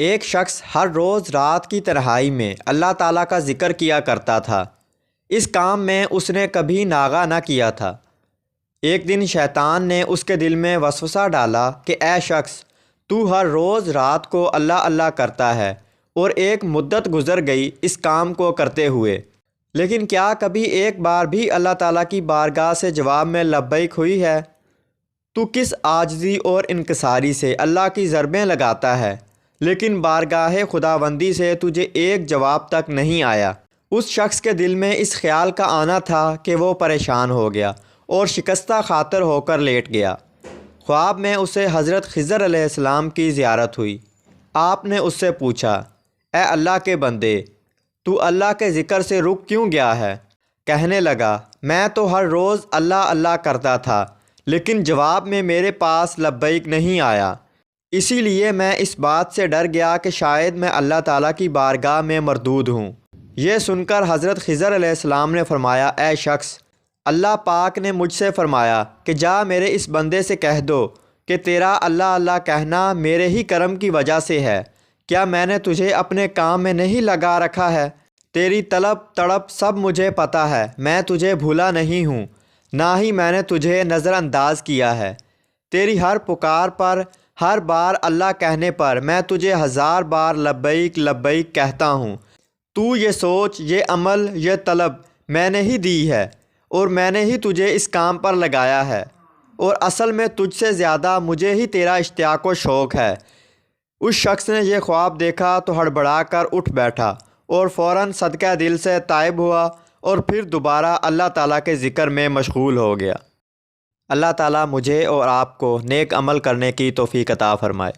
ایک شخص ہر روز رات کی تنہائی میں اللہ تعالیٰ کا ذکر کیا کرتا تھا۔ اس کام میں اس نے کبھی ناغہ نہ کیا تھا۔ ایک دن شیطان نے اس کے دل میں وسوسہ ڈالا کہ اے شخص، تو ہر روز رات کو اللہ اللہ کرتا ہے اور ایک مدت گزر گئی اس کام کو کرتے ہوئے، لیکن کیا کبھی ایک بار بھی اللہ تعالیٰ کی بارگاہ سے جواب میں لبیک ہوئی ہے؟ تو کس عاجزی اور انکساری سے اللہ کی ضربیں لگاتا ہے، لیکن بارگاہ خداوندی سے تجھے ایک جواب تک نہیں آیا۔ اس شخص کے دل میں اس خیال کا آنا تھا کہ وہ پریشان ہو گیا اور شکستہ خاطر ہو کر لیٹ گیا۔ خواب میں اسے حضرت خضر علیہ السلام کی زیارت ہوئی۔ آپ نے اس سے پوچھا، اے اللہ کے بندے، تو اللہ کے ذکر سے رک کیوں گیا ہے؟ کہنے لگا، میں تو ہر روز اللہ اللہ کرتا تھا، لیکن جواب میں میرے پاس لبیک نہیں آیا، اسی لیے میں اس بات سے ڈر گیا کہ شاید میں اللہ تعالیٰ کی بارگاہ میں مردود ہوں۔ یہ سن کر حضرت خضر علیہ السلام نے فرمایا، اے شخص، اللہ پاک نے مجھ سے فرمایا کہ جا میرے اس بندے سے کہہ دو کہ تیرا اللہ اللہ کہنا میرے ہی کرم کی وجہ سے ہے۔ کیا میں نے تجھے اپنے کام میں نہیں لگا رکھا ہے؟ تیری طلب تڑپ سب مجھے پتہ ہے، میں تجھے بھولا نہیں ہوں، نہ ہی میں نے تجھے نظر انداز کیا ہے۔ تیری ہر پکار پر، ہر بار اللہ کہنے پر میں تجھے 1000 بار لبیک لبیک کہتا ہوں۔ تو یہ سوچ، یہ عمل، یہ طلب میں نے ہی دی ہے اور میں نے ہی تجھے اس کام پر لگایا ہے، اور اصل میں تجھ سے زیادہ مجھے ہی تیرا اشتیاق و شوق ہے۔ اس شخص نے یہ خواب دیکھا تو ہڑبڑا کر اٹھ بیٹھا اور فوراً صدقہ دل سے تائب ہوا اور پھر دوبارہ اللہ تعالیٰ کے ذکر میں مشغول ہو گیا۔ اللہ تعالیٰ مجھے اور آپ کو نیک عمل کرنے کی توفیق عطا فرمائے۔